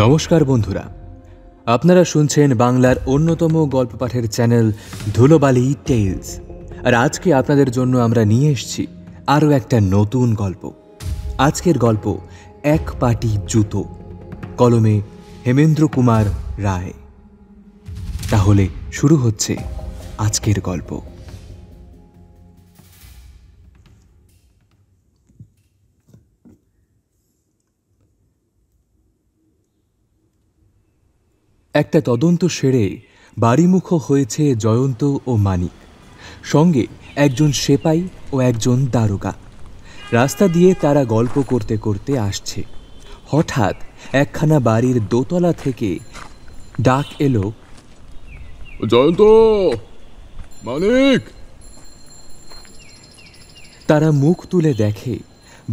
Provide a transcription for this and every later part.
নমস্কার বন্ধুরা, আপনারা শুনছেন বাংলার অন্যতম গল্প পাঠের চ্যানেল ধুলোবালি টেলস। আর আজকে আপনাদের জন্য আমরা নিয়ে এসেছি আরও একটা নতুন গল্প। আজকের গল্প এক পাটি জুতো, কলমে হেমেন্দ্র কুমার রায়। তাহলে শুরু হচ্ছে আজকের গল্প। একটা তদন্ত সেরে বাড়িমুখ হয়েছে জয়ন্ত ও মানিক, সঙ্গে একজন সেপাই ও একজন দারোগা। রাস্তা দিয়ে তারা গল্প করতে করতে আসছে। হঠাৎ একখানা বাড়ির দোতলা থেকে ডাক এলো, জয়ন্ত, মানিক। তারা মুখ তুলে দেখে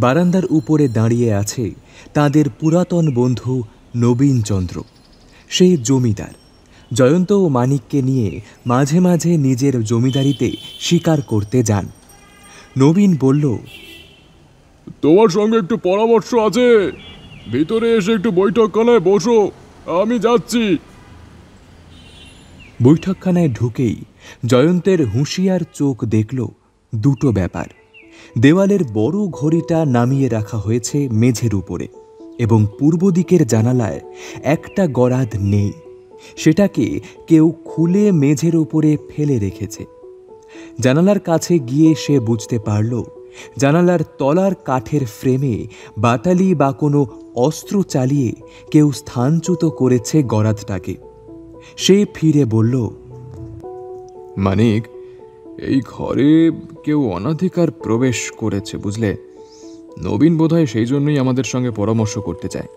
বারান্দার উপরে দাঁড়িয়ে আছে তাদের পুরাতন বন্ধু নবীনচন্দ্র। সে জমিদার। জয়ন্ত ও মানিককে নিয়ে মাঝে মাঝে নিজের জমিদারিতে শিকার করতে যান। নবীন বলল, তোমার সঙ্গে একটু পরামর্শ আছে, ভিতরে এসে একটু বৈঠকখানায় বসো, আমি যাচ্ছি। বৈঠকখানায় ঢুকেই জয়ন্তের হুঁশিয়ার চোখ দেখল দুটো ব্যাপার। দেওয়ালের বড় ঘড়িটা নামিয়ে রাখা হয়েছে মেঝের উপরে, এবং পূর্ব দিকের জানালায় একটা গরাদ নেই। সেটাকে কেউ খুলে মেঝের উপরে ফেলে রেখেছে। জানালার কাছে গিয়ে সে বুঝতে পারল জানালার তলার কাঠের ফ্রেমে বাটালি বা কোনো অস্ত্র চালিয়ে কেউ স্থানচ্যুত করেছে গরাদটাকে। সে ফিরে বলল, মানিক, এই ঘরে কেউ অনধিকার প্রবেশ করেছে, বুঝলে? নবীন বোধহয় সেই জন্যই আমাদের সঙ্গে পরামর্শ করতে চায়।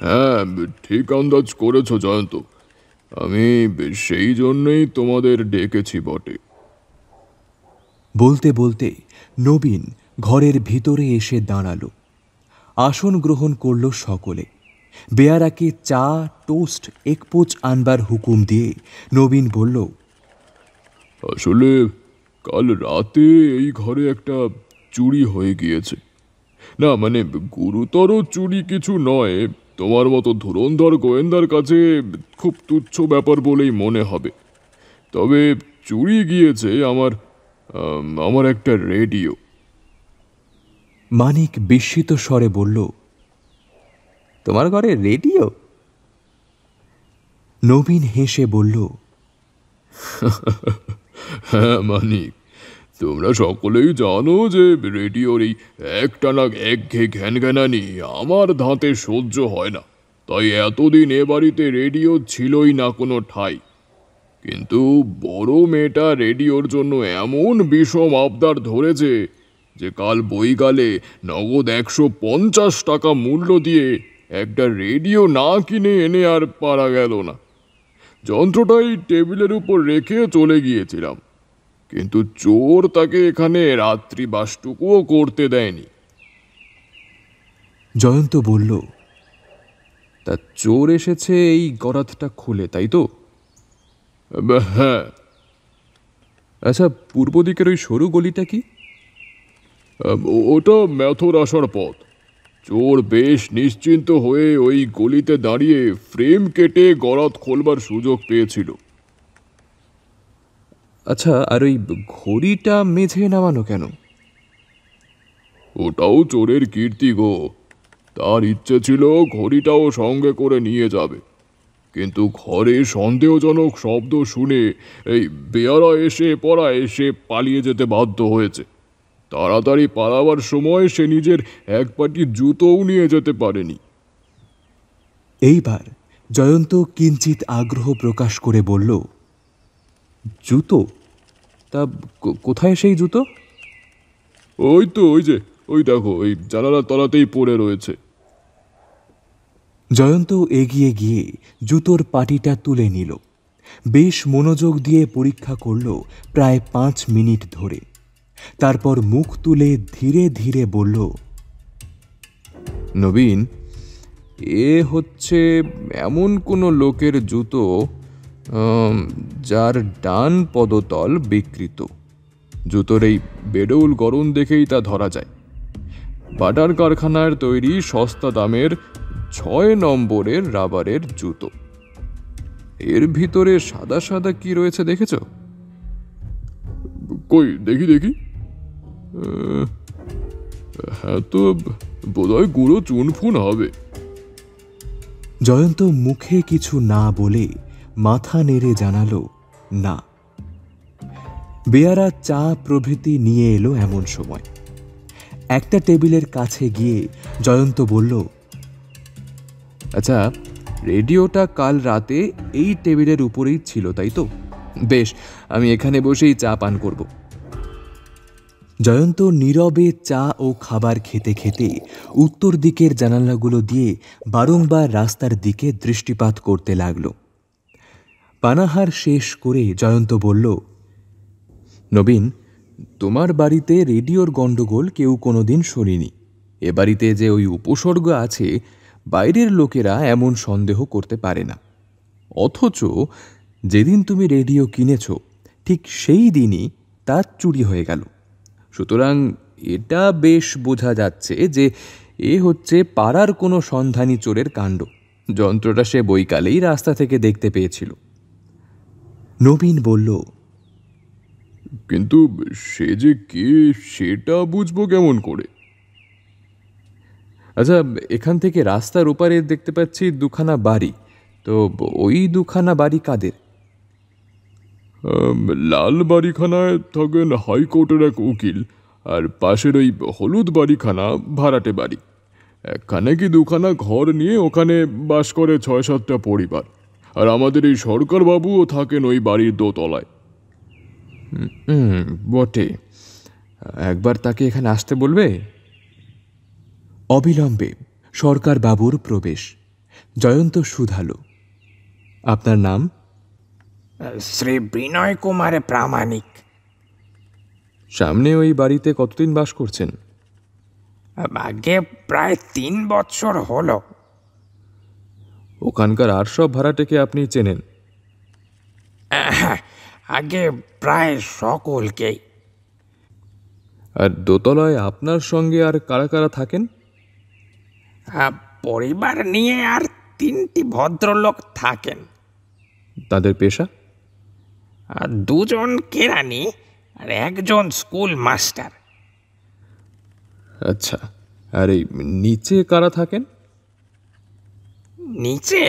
হ্যাঁ, ঠিক আন্দাজ করেছ জয়ন্ত, আমি সেই জন্যই তোমাদের ডেকেছি বটে। বলতে বলতে নবীন ঘরের ভিতরে এসে দাঁড়ালো। আসন গ্রহণ করল সকলে। বেয়ারাকে চা, টোস্ট, একপোচ আনবার হুকুম দিয়ে নবীন বলল, আসলে কাল রাতে এই ঘরে একটা চুরি হয়ে গিয়েছে। না, মানে গুরুতর চুরি কিছু নয়, তোমার মতো ধুরন্ধর গোয়েন্দার কাছে খুব তুচ্ছ ব্যাপার বলেই মনে হবে। তবে চুরি গিয়েছে আমার একটা রেডিও। মানিক বিস্মিত স্বরে বলল, তোমার ঘরে রেডিও? নবীন হেসে বলল, হ্যাঁ মানিক, তোমরা সকলেই জানো যে রেডিওর এই একটানা একঘেয়ে ঘ্যানঘ্যানানি আমার ধাতে সহ্য হয় না। তাই এতদিন এ বাড়িতে রেডিও ছিলই না কোনো ঠাঁই। কিন্তু বড় মেয়েটা রেডিওর জন্য এমন বিষম আবদার ধরেছে যে কাল বইগালে নগদ 150 টাকা মূল্য দিয়ে একটা রেডিও না কিনে এনে আর পারা গেল না। যন্ত্রটাই টেবিলের উপর রেখে চলে গিয়েছিলাম, কিন্তু চোর তাকে এখানে রাত্রি বাসটুকুও করতে দেয়নি। জয়ন্ত বলল, তা চোর এসেছে এই গরাদটা খুলে, তাই তো? হ্যাঁ। আচ্ছা, পূর্ব দিকের ওই সরু গলিটা কি? ওটা মেথর আসার পথ। চোর বেশ নিশ্চিন্ত হয়ে ওই গলিতে দাঁড়িয়ে ফ্রেম কেটে গরাদ খোলবার সুযোগ পেয়েছিল। আচ্ছা, আর ওই ঘড়িটা মেঝে নামানো কেন? ওটাও চোরের কীর্তি গো। তার ইচ্ছে ছিল ঘড়িটাও সঙ্গে করে নিয়ে যাবে, কিন্তু ঘরে সন্দেহজনক শব্দ শুনে এই বেয়ারা এসে পালিয়ে যেতে বাধ্য হয়েছে। তাড়াতাড়ি পালাবার সময় সে নিজের এক পাটি জুতোও নিয়ে যেতে পারেনি। এইবার জয়ন্ত কিঞ্চিত আগ্রহ প্রকাশ করে বলল, জুতো? তা কোথায় সেই জুতো? ওই তো, ওই দেখো, ওই জানালার তলাতেই পড়ে রয়েছে। জয়ন্ত এগিয়ে গিয়ে জুতোর পাটিটা তুলে নিল। বেশ মনোযোগ দিয়ে পরীক্ষা করল প্রায় 5 মিনিট ধরে। তারপর মুখ তুলে ধীরে ধীরে বলল, নবীন, এ হচ্ছে এমন কোনো লোকের জুতো যার ডান পদতল বিকৃত। জুতোর এই বেডৌল গড়ন দেখেই তা ধরা যায়। বাটার কারখানার তৈরি সস্তা দামের 6 নম্বরের রাবারের জুতো। এর ভিতরে সাদা সাদা কি রয়েছে দেখেছো? কই দেখি দেখি। হ্যাঁ, তো বোধহয় গুঁড়ো চুনফুন হবে। জয়ন্ত মুখে কিছু না বলে মাথা নেড়ে জানালো না। বেয়ারা চা প্রভৃতি নিয়ে এলো এমন সময়। একটা টেবিলের কাছে গিয়ে জয়ন্ত বলল, আচ্ছা, রেডিওটা কাল রাতে এই টেবিলের উপরেই ছিল, তাই তো? বেশ, আমি এখানে বসেই চা পান করব। জয়ন্ত নীরবে চা ও খাবার খেতে খেতে উত্তর দিকের জানালাগুলো দিয়ে বারংবার রাস্তার দিকে দৃষ্টিপাত করতে লাগল। পানাহার শেষ করে জয়ন্ত বলল, নবীন, তোমার বাড়িতে রেডিওর গন্ডগোল কেউ কোনোদিন শোনেনি। এ বাড়িতে যে ওই উপসর্গ আছে, বাইরের লোকেরা এমন সন্দেহ করতে পারে না। অথচ যেদিন তুমি রেডিও কিনেছ ঠিক সেই দিনই তা চুরি হয়ে গেল। সুতরাং এটা বেশ বোঝা যাচ্ছে যে এ হচ্ছে পাড়ার কোনো সন্ধানী চোরের কাণ্ড। যন্ত্রটা সে বৈকালেই রাস্তা থেকে দেখতে পেয়েছিল। নবীন বলল, কিন্তু সে যে কে সেটা বুঝবো কেমন করে? আচ্ছা, এখান থেকে রাস্তার ওপারে দেখতে পাচ্ছি দুখানা বাড়ি। তো ওই দুখানা বাড়ি কাদের? লাল বাড়িখানায় থাকেন হাইকোর্টের এক উকিল, আর পাশের ওই হলুদ বাড়িখানা ভাড়াটে বাড়ি। একখানে কি দুখানা ঘর নিয়ে ওখানে বাস করে 6-7টা পরিবার। আর আমাদের এই সরকার বাবুও থাকেন ওই বাড়ির দোতলায়। বটে, একবার তাকে এখানে আসতে বলবে। অবিলম্বে সরকার বাবুর প্রবেশ। জয়ন্ত শুধালো, আপনার নাম? শ্রী বিনয় কুমার প্রামাণিক। সামনে ওই বাড়িতে কতদিন বাস করছেন? আগে প্রায় 3 বছর হলো। ওখানকার আর সব ভাড়াটেকে আপনি চেনেন? আগে প্রায় সকলকেই। আর দোতলায় আপনার সঙ্গে আর কারা কারা থাকেন? পরিবার নিয়ে আর 3টি ভদ্রলোক থাকেন। তাদের পেশা? 2 জন কেরানি আর 1 জন স্কুল মাস্টার। আচ্ছা, আর এই নিচে কারা থাকেন? নিচে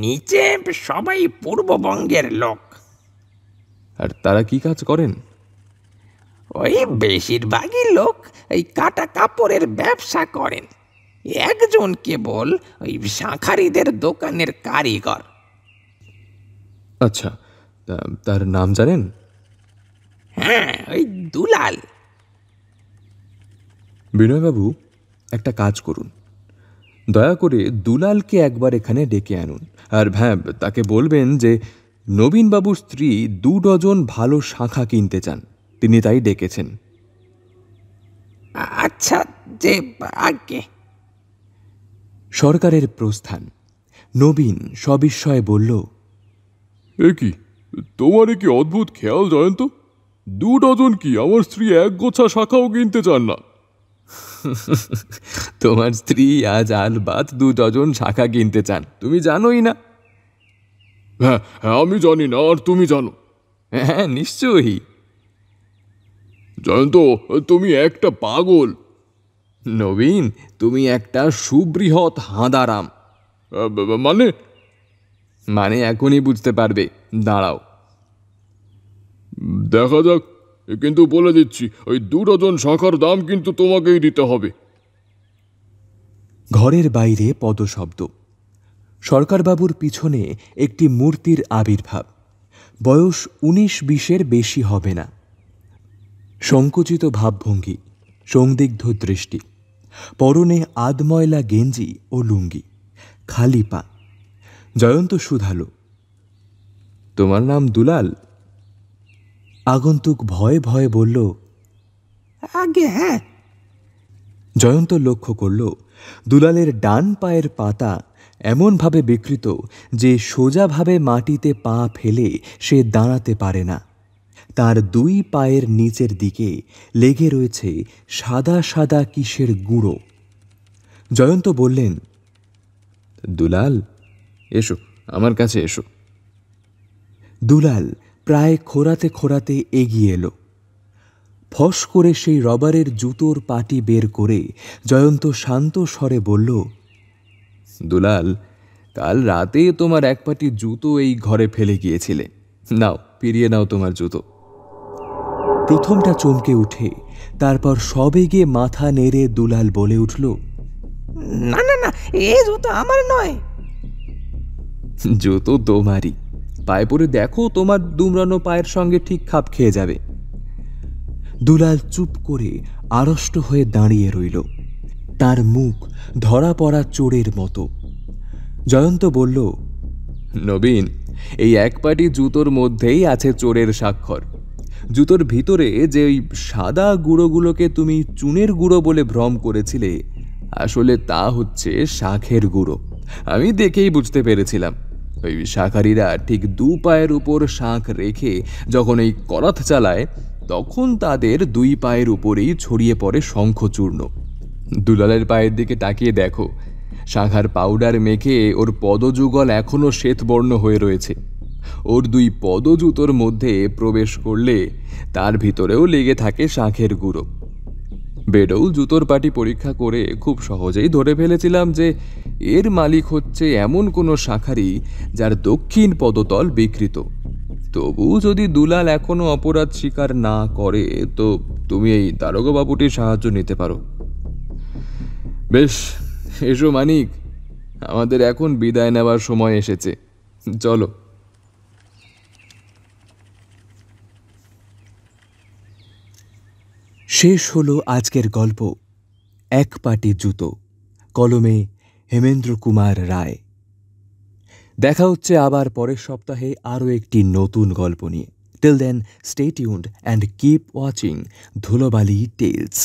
নিচে সবাই পূর্ববঙ্গের লোক। আর তারা কি কাজ করেন? ওই বেশিরভাগই লোক এই কাটা কাপড়ের ব্যবসা করেন। 1 জন কেবল ওই শাঁখারিদের দোকানের কারিগর। আচ্ছা, তার নাম জানেন? হ্যাঁ, ওই দুলাল। বিনয়বাবু, একটা কাজ করুন, দয়া করে দুলালকে একবার এখানে ডেকে আনুন। আর হ্যাঁ, তাকে বলবেন যে নবীনবাবুর স্ত্রী 2 ডজন ভালো শাঁখা কিনতে চান, তিনি তাই ডেকেছেন। আচ্ছা, যে আগে। সরকারের প্রস্থান। নবীন সবিস্ময়ে বলল, এ কি, তোমার কি অদ্ভুত খেয়াল জয়ন্ত! 2 ডজন কি, আমার স্ত্রী 1 গোছা শাখাও কিনতে চান না। তোমার স্ত্রী আজ আলবাত 2 ডজন শাখা কিনতে চান, তুমি জানোই না? হ্যাঁ, আমি জানি না, আর তুমি জানো? হ্যাঁ, নিশ্চয়ই। জয়ন্ত, তুমি একটা পাগল। নবীন, তুমি একটা সুবৃহৎ হাঁদারাম। মানে? মানে এখনই বুঝতে পারবে, দাঁড়াও। দেখা যাক, কিন্তু বলে দিচ্ছি, ওই 2 ডজন শাখার দাম কিন্তু তোমাকেই দিতে হবে। ঘরের বাইরে পদশব্দ। সরকারবাবুর পিছনে একটি মূর্তির আবির্ভাব। বয়স 19-20-এর বেশি হবে না। সংকুচিত ভাবভঙ্গি, সংদিগ্ধ দৃষ্টি, পরনে আধময়লা গেঞ্জি ও লুঙ্গি, খালি পা। জয়ন্ত শুধালো, তোমার নাম দুলাল? আগন্তুক ভয়ে ভয়ে বলল, আগে হ্যাঁ। জয়ন্ত লক্ষ্য করল দুলালের ডান পায়ের পাতা এমনভাবে বিকৃত যে সোজাভাবে মাটিতে পা ফেলে সে দাঁড়াতে পারে না। তার 2 পায়ের নিচের দিকে লেগে রয়েছে সাদা সাদা কিসের গুঁড়ো। জয়ন্ত বললেন, দুলাল, এসো, আমার কাছে এসো। দুলাল প্রায় খোঁড়াতে খোঁড়াতে এগিয়ে এলো। ফস করে সেই রবারের জুতোর পাটি বের করে জয়ন্ত শান্ত স্বরে বলল, দুলাল, কাল রাতে তোমার এক পাটি জুতো এই ঘরে ফেলে গিয়েছিলে, নাও ফিরিয়ে নাও তোমার জুতো। প্রথমটা চমকে উঠে তারপর সবেগে মাথা নেড়ে দুলাল বলে উঠল, না না না, এ জুতো আমার নয়। জুতো তোমারই, পায়ে পরে দেখো, তোমার দুমড়ানো পায়ের সঙ্গে ঠিক খাপ খেয়ে যাবে। দুলাল চুপ করে আড়ষ্ট হয়ে দাঁড়িয়ে রইল, তার মুখ ধরা পড়া চোরের মতো। জয়ন্ত বলল, নবীন, এই এক পাটি জুতোর মধ্যেই আছে চোরের স্বাক্ষর। জুতোর ভিতরে যে ওই সাদা গুঁড়োগুলোকে তুমি চুনের গুঁড়ো বলে ভ্রম করেছিলে, আসলে তা হচ্ছে শাঁখের গুঁড়ো। আমি দেখেই বুঝতে পেরেছিলাম। ওই শাঁখারিরা ঠিক 2 পায়ের উপর শাঁখ রেখে যখন এই করাত চালায়, তখন তাদের 2 পায়ের উপরেই ছড়িয়ে পড়ে শঙ্খচূর্ণ। দুলালের পায়ের দিকে তাকিয়ে দেখো, শাঁখার পাউডার মেখে ওর পদযুগল এখনো শ্বেতবর্ণ হয়ে রয়েছে। ওর 2 পদজুতোর মধ্যে প্রবেশ করলে তার ভিতরেও লেগে থাকে শাঁখের গুঁড়ো। বেডৌল জুতোর পাটি পরীক্ষা করে খুব সহজেই ধরে ফেলেছিলাম যে এর মালিক হচ্ছে এমন কোনো শাঁখারি যার দক্ষিণ পদতল বিকৃত। তবু যদি দুলাল এখনো অপরাধ স্বীকার না করে, তো তুমি এই দারোগাবাবুটির সাহায্য নিতে পারো। বেশ, এসো মানিক, আমাদের এখন বিদায় নেওয়ার সময় এসেছে, চলো। শেষ হলো আজকের গল্প এক পাটি জুতো, কলমে হেমেন্দ্র কুমার রায়। দেখা হচ্ছে আবার পরের সপ্তাহে আরও একটি নতুন গল্প নিয়ে। Till then, stay tuned and keep watching Dhulobali tales.